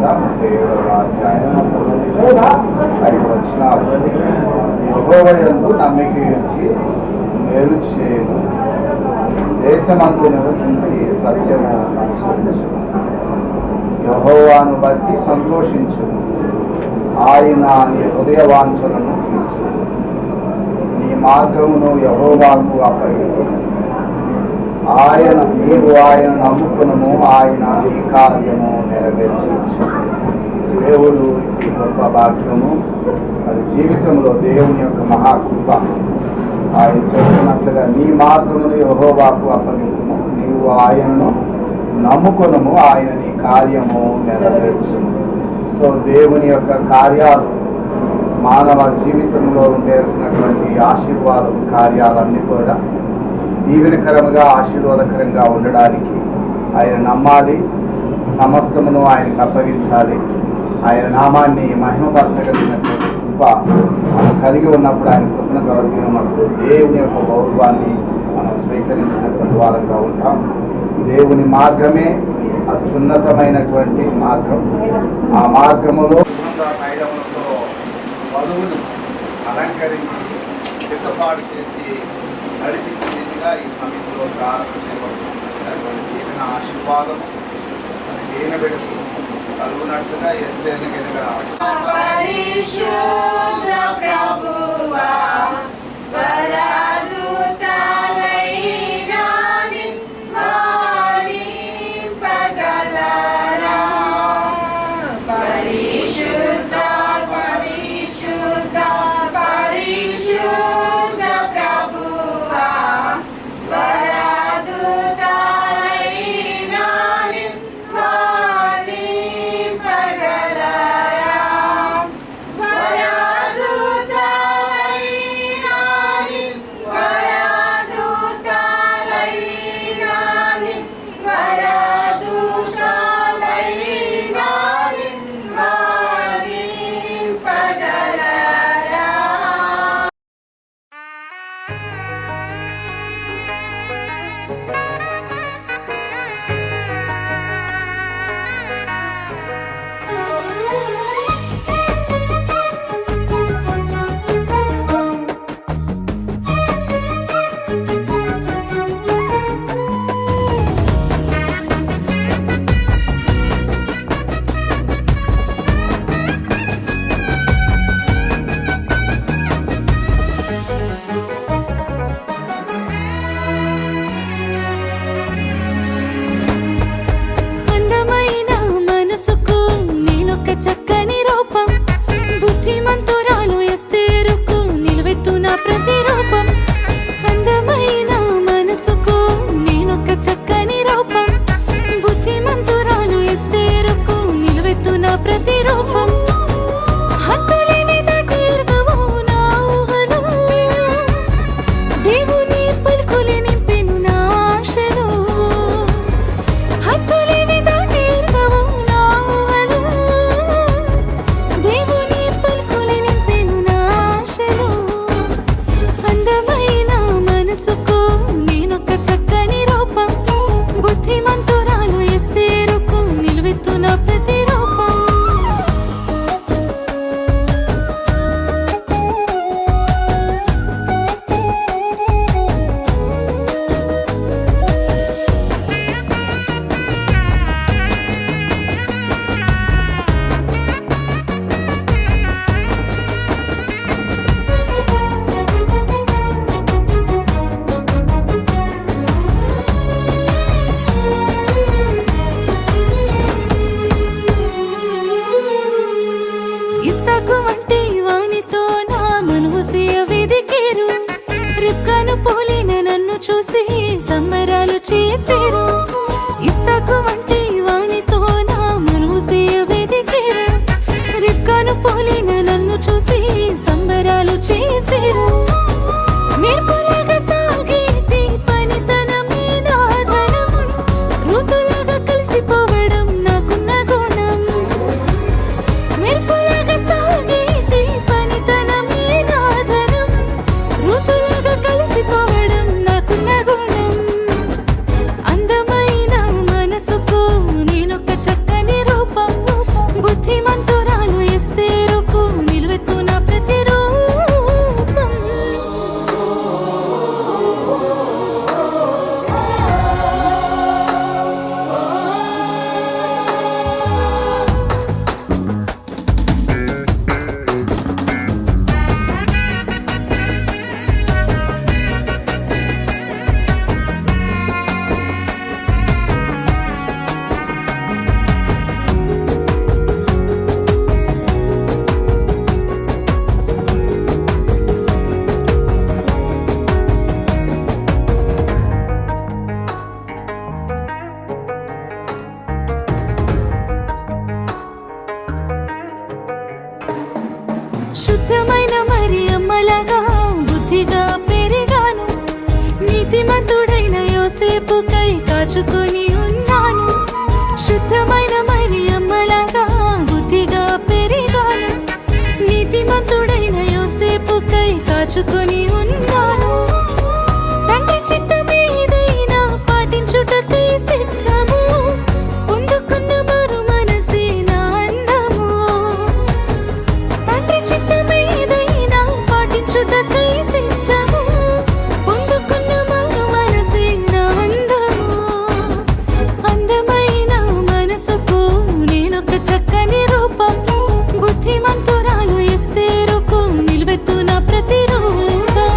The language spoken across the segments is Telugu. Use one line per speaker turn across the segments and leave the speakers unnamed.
37వ అధ్యాయం 5 వచనాలు. యెహోవా యందు నమ్మిక ఉంచి మేలు చేయు, దేశమందు నివసించి సత్యము అనుసరించు, యెహోవాను బట్టి సంతోషించు, ఆయన నీ హృదయ వాంఛలను తీర్చు, నీ మార్గమును యెహోవాకు అప్పగించు, నీవు ఆయన నమ్ముకును, ఆయన నీ కార్యము నెరవేర్చు. దేవుడు ఈ గొప్ప భాగ్యము, అది జీవితంలో దేవుని యొక్క మహాకృప. ఆయన చెప్తున్నట్లుగా నీ మార్గమును యెహోవాకు అప్పగించుము, నీవు ఆయనను నమ్ముకును, ఆయన నీ కార్యము నెరవేర్చు. సో దేవుని యొక్క కార్యాలు, మానవ జీవితంలో ఉండేసినటువంటి ఆశీర్వాదం కార్యాలన్నీ కూడా దీవెనకరంగా ఆశీర్వాదకరంగా ఉండడానికి ఆయన నమ్మాలి, సమస్తమును ఆయనకు అప్పగించాలి. ఆయన నామాన్ని మహిమపరచగలిగినటువంటి కృప మనం కలిగి ఉన్నప్పుడు, ఆయన కృపను కలిగి ఉన్నప్పుడు దేవుని యొక్క గౌరవాన్ని మనం స్వీకరించినటువంటి వారంగా ఉంటాం. దేవుని మార్గమే అత్యున్నతమైనటువంటి మార్గం. ఆ మార్గములో తైలములతో వధువును అలంకరించి సిద్ధపాటు చేసి నడిపించే రీతిగా ఈ సమయంలో ప్రారంభం చేయబడుతున్నటువంటి ఏదైనా ఆశీర్వాదం ఈయన బిడ్డకు కలుగునట్లుగా ఎస్తేర్ని కనుక
చూసి సంబరాలు చేసేరు. ఇస్సాకు వంటి వానితో నా మనసు వెదికేరు. రిబ్కాను పోలిన నన్ను చూసి సంబరాలు చేసేరు. మెరుపులాగా సాగేటి పనితనమే నా ధనం. ఋతులాగా కలిసిపోవడం నాకున్న గుణం. మెరుపులాగా సాగేటి పనితనమే నా ధనం. ఋతులాగా కలిసిపోవడం నాకున్న గుణం. అందం శుద్ధమైన మరి అమ్మలాగా బుద్ధిగా పెరిగాను. నీతిమంతుడైన యోసేపుకై కాచుకొని ఉన్నాను. శుద్ధమైన మరి అమ్మలాగా బుద్ధిగా పెరిగాను. నీతిమంతుడైన యోసేపుకై కాచుకొని ఉన్నాను. తండ్రి చిత్తమేదైనా పాటించుటకై సిద్ధము. పొందుకున్న మరు మనసే నా అందము. తండ్రి చిత్తమేదైనా పాటించుటకై సిద్ధము. పొందుకున్న మరు మనసే నా అందము. అందమైన మనసుకు నేనొక చక్కని రూపం. బుద్ధిమంతురాలు ఎస్తేరుకు నిలువెత్తున ప్రతిరూపం.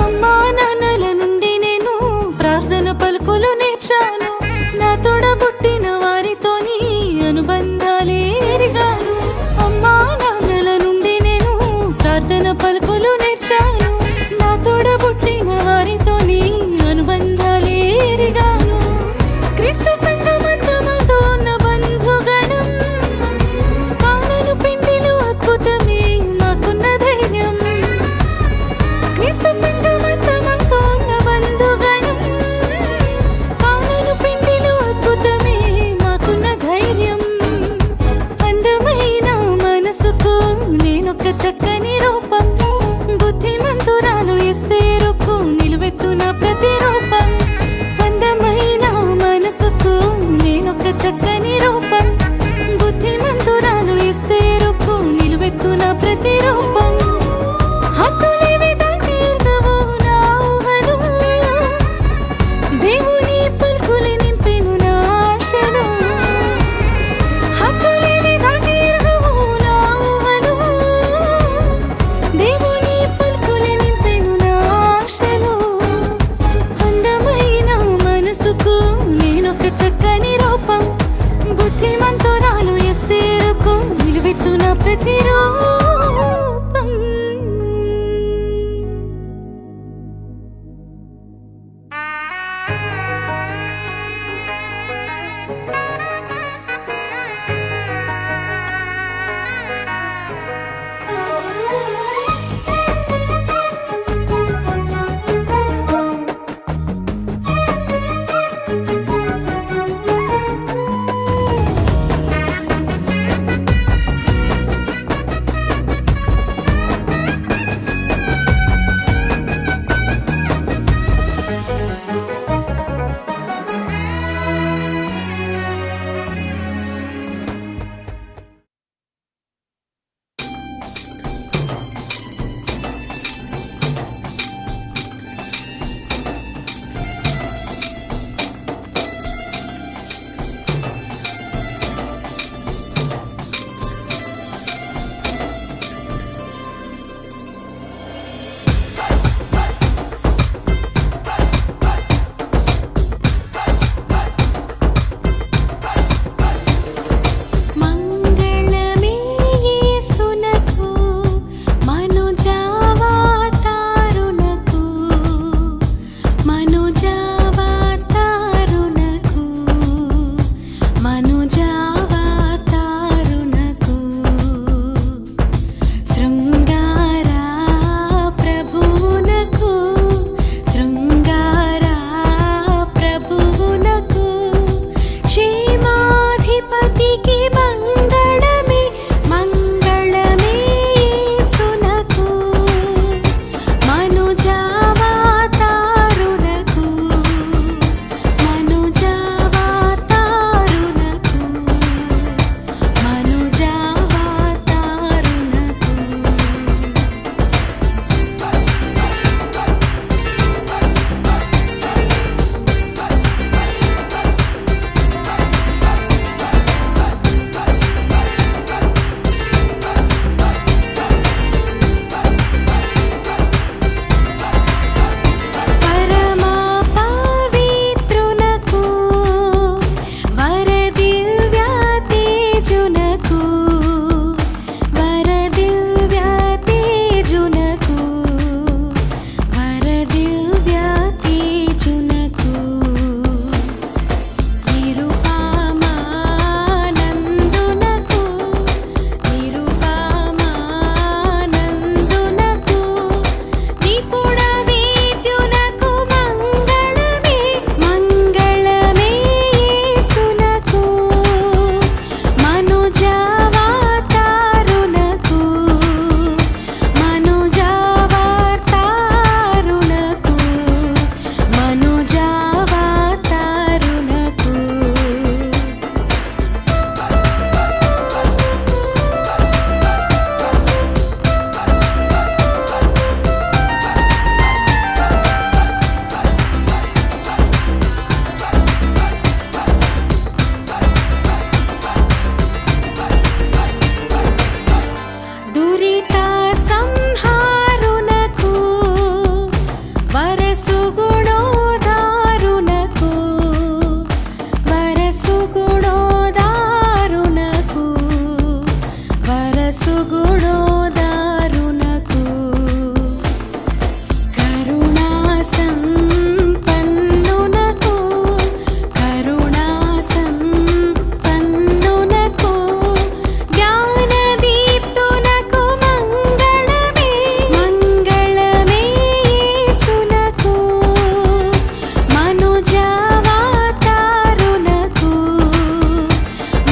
అమ్మా నాన్నల నుండి నేను ప్రార్థన పలుకులు నేర్చాను. నా తోడబుట్టిన వారితోని అనుబంధాలే ఎరిగాను. అమ్మా నాన్నల నుండి నేను ప్రార్థన పలుకులు నేర్చాను. నా తోడబుట్టిన వారితోని అనుబంధాలే ఎరిగాను. క్రీస్తు సంగమంతమతో ఉన్న బంధుగణం. కానను పిండిలో అద్భుతమే మాకున్న ధైర్యం. క్రీస్తు సంగమంతమతో ఉన్న బంధుగణం. కానను పిండిలో అద్భుతమే మాకున్న ధైర్యం. అందమైన మనసుకు నేనొక చక్కని రూపం. బుద్ధిమంతురాలు ఎస్తేరుకు నిలువెత్తున ప్రతిరూపం. అందమైన మనసుకు నేనొక చక్కని రూపం. బుద్ధిమంతురాలు ఎస్తేరుకు నిలువెత్తున ప్రతిరూపం. హద్దులేవి దాటి ఎరుగవు నా ఊహలు. దేవుని పలుకులు నింపెను నా ఆశలు. హద్దులేవి దాటి ఎరుగవు నా ఊహలు. దేవుని పలుకులు నింపెను నా ఆశలు. సుగుణోదారునకు కరుణా సంపన్నునకు కరుణా సంపన్నునకు జ్ఞానదీప్తునకు మంగళమే మంగళమే యేసునకు మనుజావతారునకు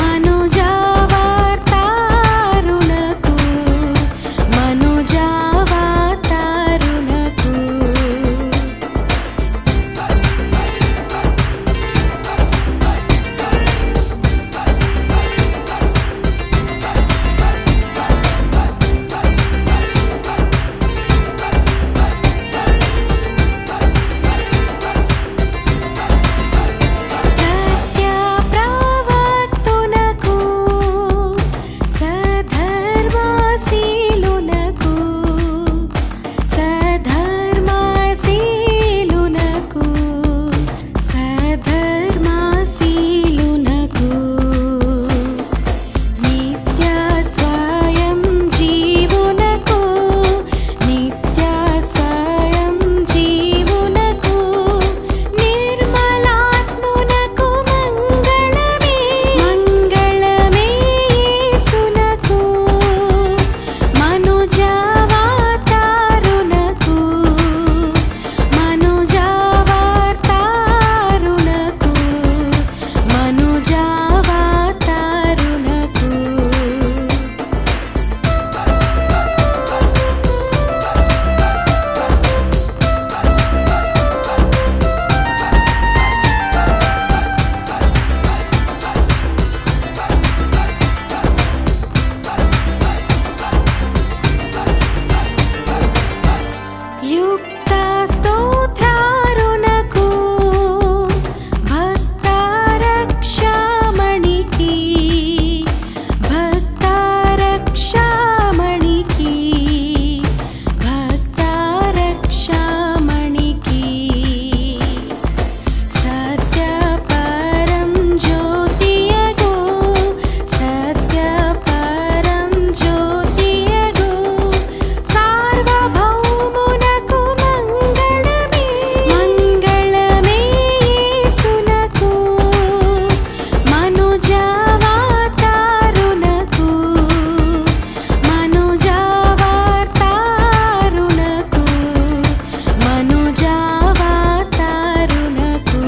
మనుజావతారునకు మనుజావతారునకు సత్య ప్రవక్తునకు సధర్మశీలునకు సధర్మశీలునకు సధర్మశీలునకు నిత్య స్వయం జీవునకు నిత్య స్వయం జీవునకు నిర్మలాత్మునకు మంగళమే మంగళమే యేసునకు మనుజావతారునకు మనుజావతారునకు మనుజావతారునకు యుక్త స్తోత్రారునకు భక్త రక్షామణికి భక్త రక్షామణికి భక్త రక్షామణికి సత్య పరం జ్యోతియగు సత్య పరం జ్యోతియగు సార్వభౌమునకు మంగళమే మంగళమే యేసునకు మనుజావతారునకు మనుజావతారునకు మనుజావతారునకు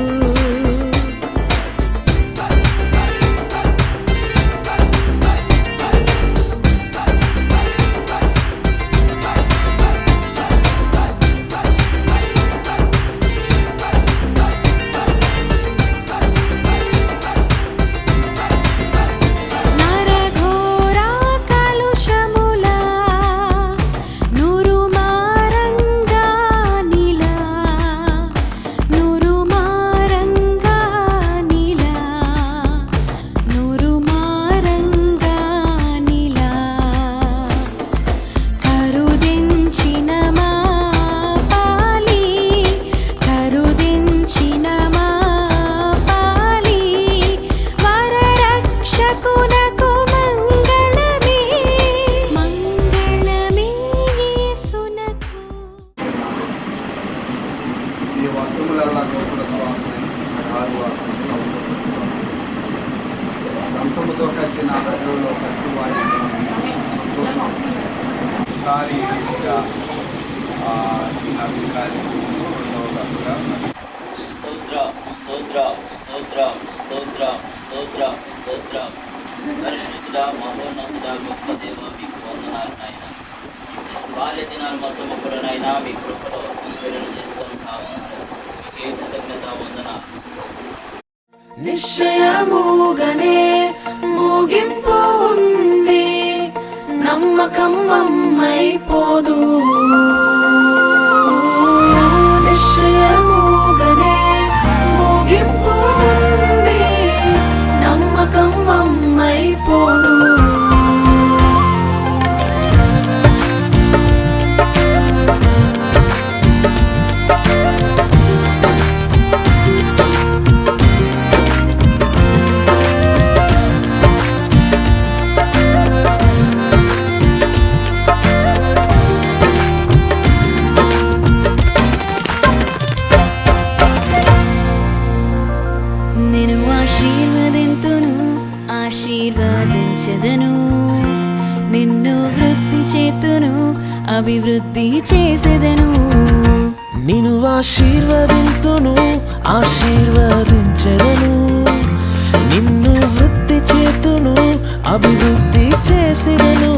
నరఘోరా కలుషములా నురుమారంగా నీలా నురుమారంగా నీలా నురుమారంగా నీలా కరుదించిన మా పాలి కరుదించిన మా పాలి వరరక్షకునకు మంగళమే మంగళమే యేసునకు
ఈ వస్తువులల్లా గోపుర సువాసన ఆరు వాసన దంతముతో కచ్చిన నగరంలో కట్టు వాయించడం సంతోషం. ఈసారి రీతిగా ఈనాటి కార్యక్రమంలో రెండవ దశగా
స్తోత్రం స్తోత్రం స్తోత్రం స్తోత్రం స్తోత్రం స్తోత్రం పరిశుద్ధుడా మహోన్నతుడా గొప్ప దేవ మీకు వందనాలు నాయన బాల్య దినాలు మొత్తం కూడా నాయన మీ కృపలో పేరును చేసుకుంటాము ఏ కృతజ్ఞత వందనాలు
నిశ్చయముగనే ముగింపు ఉంది నమ్మకం అమ్మైపోదు నిశ్చయముగనే ముగింపు ఉంది నమ్మకం అమ్మైపోదు చేతును అభివృద్ధి చేసేదను.
నిన్ను ఆశీర్వదింతును ఆశీర్వదించెదను, నిన్ను వృద్ధి చేతును అభివృద్ధి చేసేదను.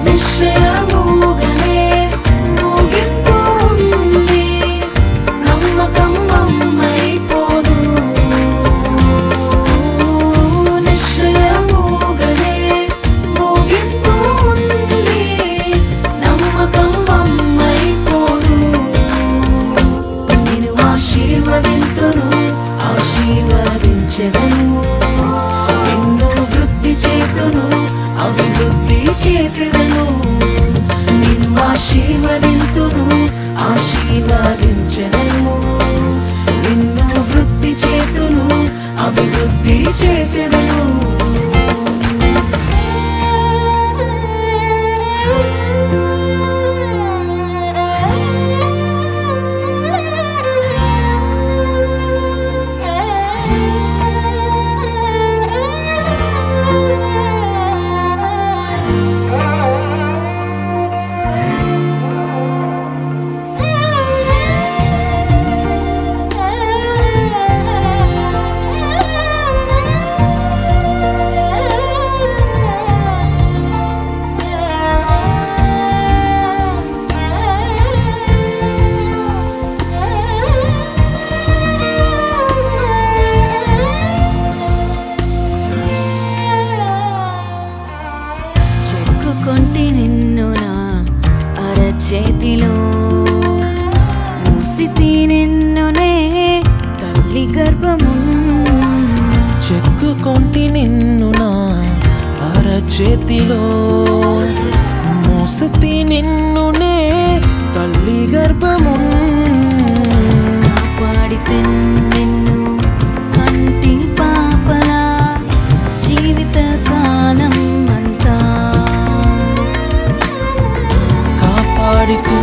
నిశ్చయముగానే ముగింపు ఉంది, నమ్మకం అమ్మైపోదు. నిశ్చయముగానే ముగింపు ఉంది, నమ్మకం అమ్మైపోదు. నేను ఆశీర్వదింతును ఆశీర్వదించెదను, నిన్ను వృద్ధి చేతును అభివృద్ధి చేసేదను. నిన్ను ఆశీర్వదింతును ఆశీర్వదించెదను, నిన్ను వృద్ధి చేతును అభివృద్ధి చేసేదను. చెక్కుకొంటి నిన్ను నా అరచేతిలో, మూసితి నిన్నునే తల్లి గర్భము.
చెక్కుకొంటి నిన్ను నా అరచేతిలో, మోసతి నిన్నునే తల్లి గర్భము.
కాపాడితే నిన్ను కంటి పాపలా జీవిత కాలం అంతా.
కాపాడితే